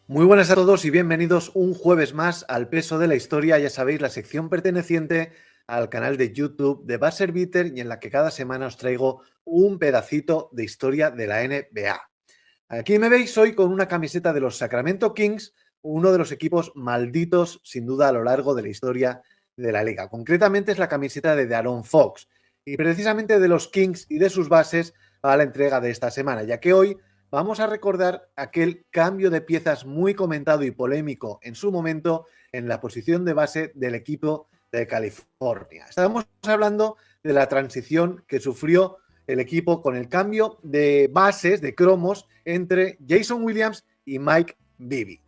Muy buenas a todos y bienvenidos un jueves más al Peso de la Historia, ya sabéis, la sección perteneciente al canal de YouTube de Buzzer y en la que cada semana os traigo un pedacito de historia de la NBA. Aquí me veis hoy con una camiseta de los Sacramento Kings, uno de los equipos malditos sin duda a lo largo de la historia de la liga. Concretamente es la camiseta de De'Aaron Fox y precisamente de los Kings y de sus bases va la entrega de esta semana, ya que hoy vamos a recordar aquel cambio de piezas muy comentado y polémico en su momento en la posición de base del equipo de California. Estamos hablando de la transición que sufrió el equipo con el cambio de bases, de cromos, entre Jason Williams y Mike Bibby.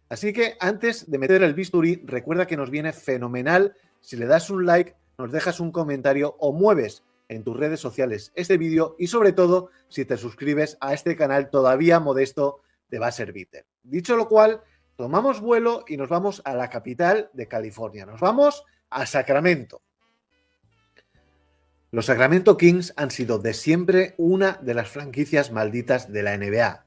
Así que antes de meter el bisturí, recuerda que nos viene fenomenal si le das un like, nos dejas un comentario o mueves en tus redes sociales este vídeo y sobre todo si te suscribes a este canal todavía modesto de Buzzer. Dicho lo cual, tomamos vuelo y nos vamos a la capital de California. Nos vamos a Sacramento. Los Sacramento Kings han sido de siempre una de las franquicias malditas de la NBA.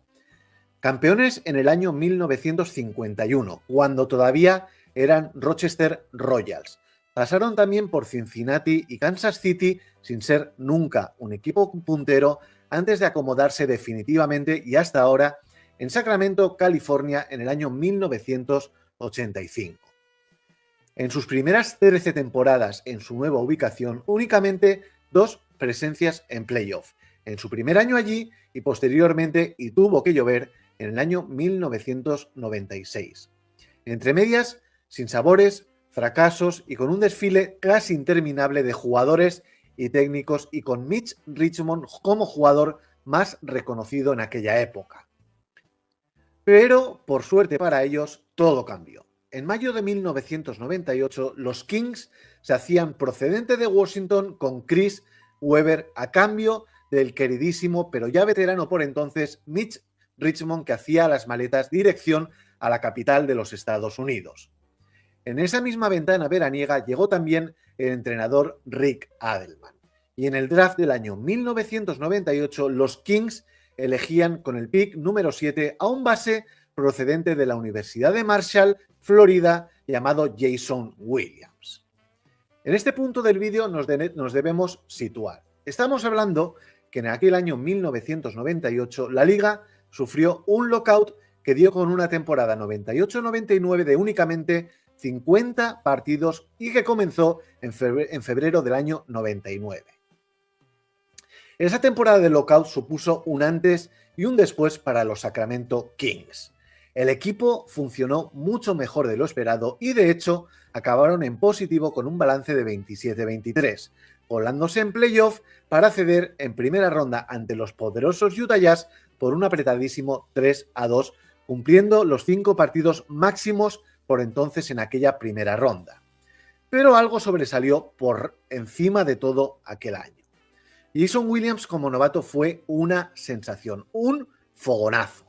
Campeones en el año 1951, cuando todavía eran Rochester Royals. Pasaron también por Cincinnati y Kansas City sin ser nunca un equipo puntero antes de acomodarse definitivamente y hasta ahora en Sacramento, California, en el año 1985. En sus primeras 13 temporadas en su nueva ubicación, únicamente 2 presencias en playoff. En su primer año allí y posteriormente, y tuvo que llover, en el año 1996. Entre medias, sin sabores, fracasos y con un desfile casi interminable de jugadores y técnicos y con Mitch Richmond como jugador más reconocido en aquella época. Pero, por suerte para ellos, todo cambió. En mayo de 1998, los Kings se hacían procedente de Washington con Chris Webber a cambio del queridísimo, pero ya veterano por entonces, Mitch Richmond, que hacía las maletas dirección a la capital de los Estados Unidos. En esa misma ventana veraniega llegó también el entrenador Rick Adelman. Y en el draft del año 1998, los Kings elegían con el pick número 7 a un base procedente de la Universidad de Marshall, Florida, llamado Jason Williams. En este punto del vídeo nos debemos situar. Estamos hablando que en aquel año 1998 la liga sufrió un lockout que dio con una temporada 98-99 de únicamente 50 partidos y que comenzó en febrero del año 99. Esa temporada de lockout supuso un antes y un después para los Sacramento Kings. El equipo funcionó mucho mejor de lo esperado y de hecho acabaron en positivo con un balance de 27-23, colándose en playoff para ceder en primera ronda ante los poderosos Utah Jazz por un apretadísimo 3-2, cumpliendo los 5 partidos máximos por entonces en aquella primera ronda. Pero algo sobresalió por encima de todo aquel año. Jason Williams como novato fue una sensación, un fogonazo.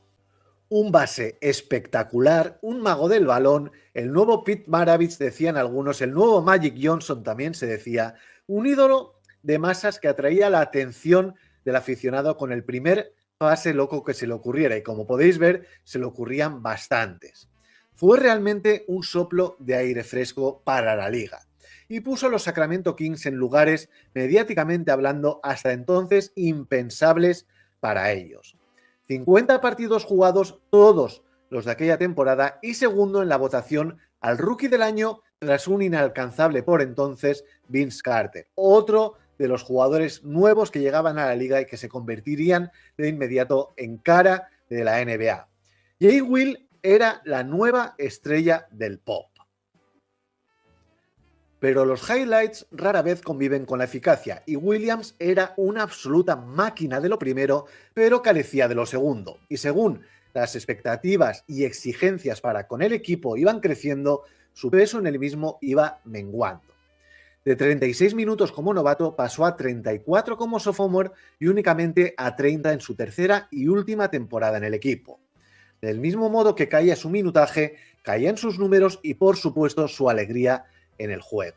Un base espectacular, un mago del balón, el nuevo Pete Maravich decían algunos, el nuevo Magic Johnson también se decía, un ídolo de masas que atraía la atención del aficionado con el primer pase loco que se le ocurriera y como podéis ver se le ocurrían bastantes. Fue realmente un soplo de aire fresco para la liga y puso a los Sacramento Kings en lugares mediáticamente hablando hasta entonces impensables para ellos. 50 partidos jugados, todos los de aquella temporada, y segundo en la votación al Rookie del Año tras un inalcanzable por entonces Vince Carter, otro de los jugadores nuevos que llegaban a la liga y que se convertirían de inmediato en cara de la NBA. Jay Will era la nueva estrella del pop. Pero los highlights rara vez conviven con la eficacia y Williams era una absoluta máquina de lo primero, pero carecía de lo segundo. Y según las expectativas y exigencias para con el equipo iban creciendo, su peso en el mismo iba menguando. De 36 minutos como novato pasó a 34 como sophomore y únicamente a 30 en su tercera y última temporada en el equipo. Del mismo modo que caía su minutaje, caían sus números y por supuesto su alegría en el juego.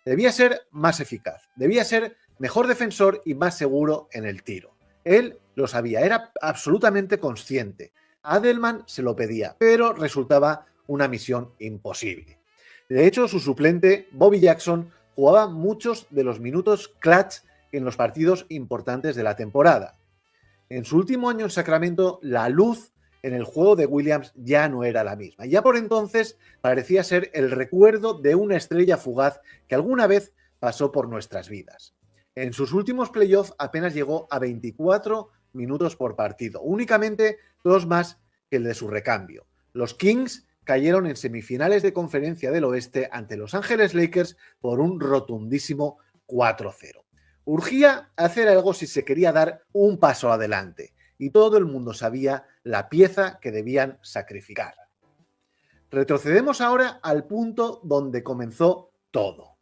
Debía ser más eficaz, debía ser mejor defensor y más seguro en el tiro. Él lo sabía, era absolutamente consciente. Adelman se lo pedía, pero resultaba una misión imposible. De hecho, su suplente, Bobby Jackson, jugaba muchos de los minutos clutch en los partidos importantes de la temporada. En su último año en Sacramento, la luz en el juego de Williams ya no era la misma. Ya por entonces parecía ser el recuerdo de una estrella fugaz que alguna vez pasó por nuestras vidas. En sus últimos playoffs apenas llegó a 24 minutos por partido, únicamente 2 más que el de su recambio. Los Kings cayeron en semifinales de conferencia del oeste ante Los Ángeles Lakers por un rotundísimo 4-0. Urgía hacer algo si se quería dar un paso adelante, y todo el mundo sabía la pieza que debían sacrificar. Retrocedemos ahora al punto donde comenzó todo.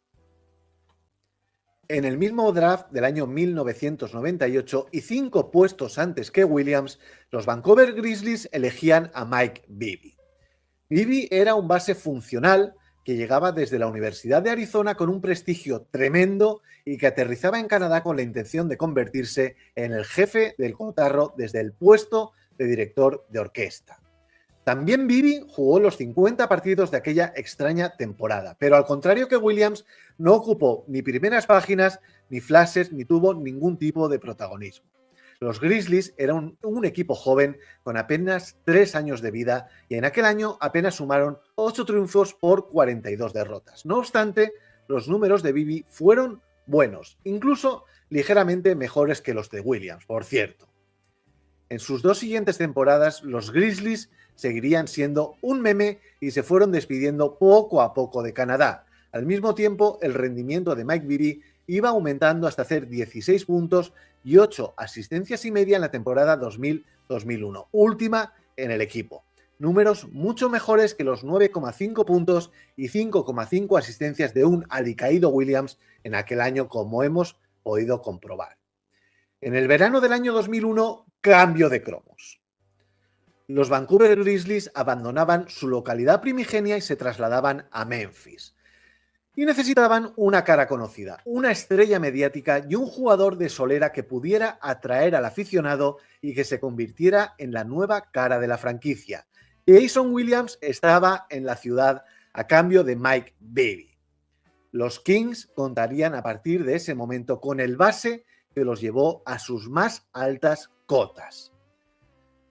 En el mismo draft del año 1998 y 5 puestos antes que Williams, los Vancouver Grizzlies elegían a Mike Bibby. Bibby era un base funcional que llegaba desde la Universidad de Arizona con un prestigio tremendo y que aterrizaba en Canadá con la intención de convertirse en el jefe del cotarro desde el puesto de director de orquesta. También Bibby jugó los 50 partidos de aquella extraña temporada, pero al contrario que Williams, no ocupó ni primeras páginas, ni flashes, ni tuvo ningún tipo de protagonismo. Los Grizzlies eran un equipo joven con apenas 3 años de vida y en aquel año apenas sumaron 8 triunfos por 42 derrotas. No obstante, los números de Bibby fueron buenos, incluso ligeramente mejores que los de Williams, por cierto. En sus 2 siguientes temporadas, los Grizzlies seguirían siendo un meme y se fueron despidiendo poco a poco de Canadá. Al mismo tiempo, el rendimiento de Mike Bibby iba aumentando hasta hacer 16 puntos y 8 asistencias y media en la temporada 2000-2001, última en el equipo. Números mucho mejores que los 9,5 puntos y 5,5 asistencias de un alicaído Williams en aquel año, como hemos podido comprobar. En el verano del año 2001, cambio de cromos. Los Vancouver Grizzlies abandonaban su localidad primigenia y se trasladaban a Memphis. Y necesitaban una cara conocida, una estrella mediática y un jugador de solera que pudiera atraer al aficionado y que se convirtiera en la nueva cara de la franquicia. Jason Williams estaba en la ciudad a cambio de Mike Bibby. Los Kings contarían a partir de ese momento con el base que los llevó a sus más altas cotas.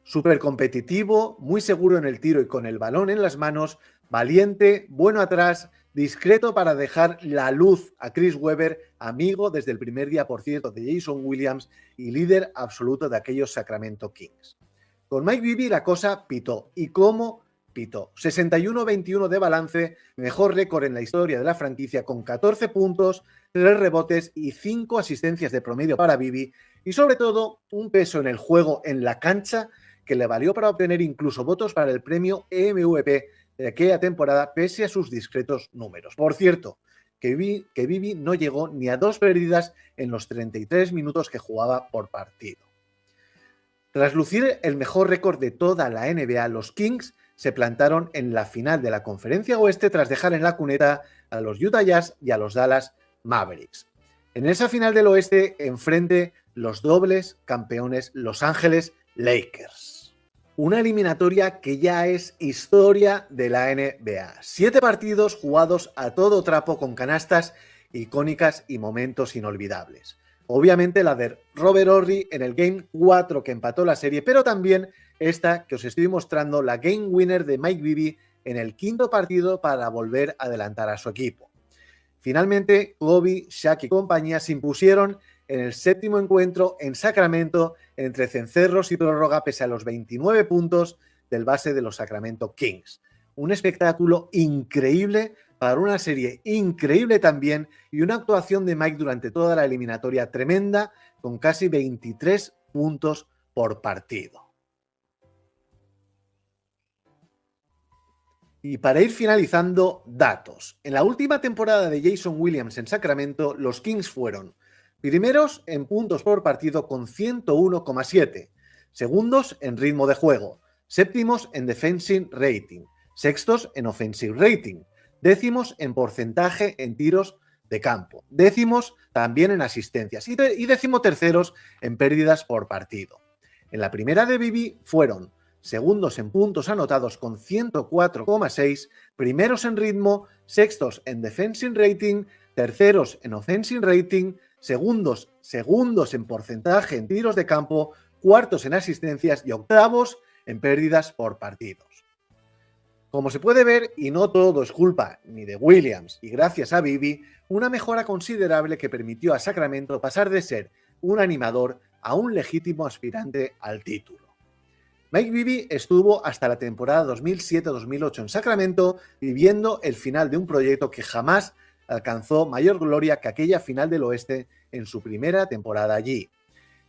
Súper competitivo, muy seguro en el tiro y con el balón en las manos, valiente, bueno atrás, discreto para dejar la luz a Chris Webber, amigo desde el primer día, por cierto, de Jason Williams y líder absoluto de aquellos Sacramento Kings. Con Mike Bibby la cosa pitó. ¿Y cómo pitó? 61-21 de balance, mejor récord en la historia de la franquicia con 14 puntos, 3 rebotes y 5 asistencias de promedio para Bibby y sobre todo un peso en el juego en la cancha que le valió para obtener incluso votos para el premio MVP de aquella temporada pese a sus discretos números. Por cierto, que Bibby no llegó ni a 2 pérdidas en los 33 minutos que jugaba por partido. Tras lucir el mejor récord de toda la NBA, los Kings se plantaron en la final de la Conferencia Oeste tras dejar en la cuneta a los Utah Jazz y a los Dallas Mavericks. En esa final del Oeste, enfrente los dobles campeones Los Ángeles Lakers. Una eliminatoria que ya es historia de la NBA. 7 partidos jugados a todo trapo con canastas icónicas y momentos inolvidables. Obviamente la de Robert Horry en el Game 4 que empató la serie, pero también esta que os estoy mostrando, la Game Winner de Mike Bibby en el 5º partido para volver a adelantar a su equipo. Finalmente, Kobe, Shaq y compañía se impusieron en el 7º encuentro en Sacramento entre cencerros y prórroga pese a los 29 puntos del base de los Sacramento Kings. Un espectáculo increíble para una serie increíble también y una actuación de Mike durante toda la eliminatoria tremenda con casi 23 puntos por partido. Y para ir finalizando, datos. En la última temporada de Jason Williams en Sacramento, los Kings fueron primeros en puntos por partido con 101,7, segundos en ritmo de juego, séptimos en defensive rating, sextos en offensive rating, décimos en porcentaje en tiros de campo, décimos también en asistencias y decimoterceros en pérdidas por partido. En la primera de Bibby fueron segundos en puntos anotados con 104,6, primeros en ritmo, sextos en defensive rating, terceros en offensive rating, segundos en porcentaje en tiros de campo, cuartos en asistencias y octavos en pérdidas por partidos. Como se puede ver, y no todo es culpa ni de Williams, y gracias a Bibby, una mejora considerable que permitió a Sacramento pasar de ser un animador a un legítimo aspirante al título. Mike Bibby estuvo hasta la temporada 2007-2008 en Sacramento, viviendo el final de un proyecto que jamás alcanzó mayor gloria que aquella final del oeste en su primera temporada allí.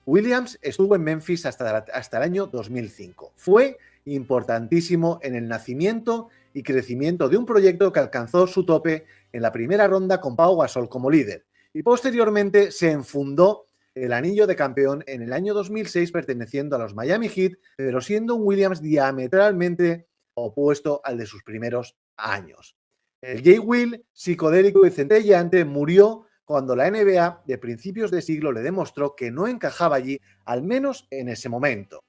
Williams estuvo en Memphis hasta el año 2005. Fue importantísimo en el nacimiento y crecimiento de un proyecto que alcanzó su tope en la primera ronda con Pau Gasol como líder y posteriormente se enfundó el anillo de campeón en el año 2006 perteneciendo a los Miami Heat, pero siendo un Williams diametralmente opuesto al de sus primeros años. El Jay Will, psicodélico y centelleante, murió cuando la NBA de principios de siglo le demostró que no encajaba allí, al menos en ese momento.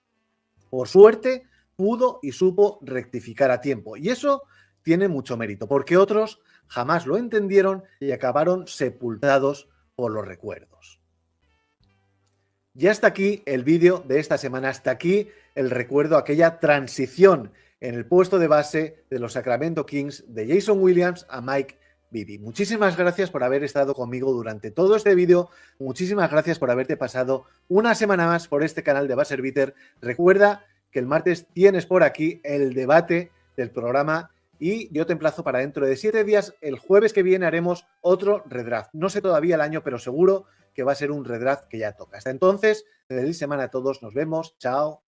Por suerte, pudo y supo rectificar a tiempo, y eso tiene mucho mérito, porque otros jamás lo entendieron y acabaron sepultados por los recuerdos. Ya está aquí el vídeo de esta semana, hasta aquí el recuerdo, aquella transición en el puesto de base de los Sacramento Kings de Jason Williams a Mike Bibby. Muchísimas gracias por haber estado conmigo durante todo este vídeo, muchísimas gracias por haberte pasado una semana más por este canal de Buzzer Beater. Recuerda que el martes tienes por aquí el debate del programa y yo te emplazo para dentro de 7 días, el jueves que viene haremos otro redraft. No sé todavía el año, pero seguro que va a ser un redraft que ya toca. Hasta entonces, feliz semana a todos, nos vemos, chao.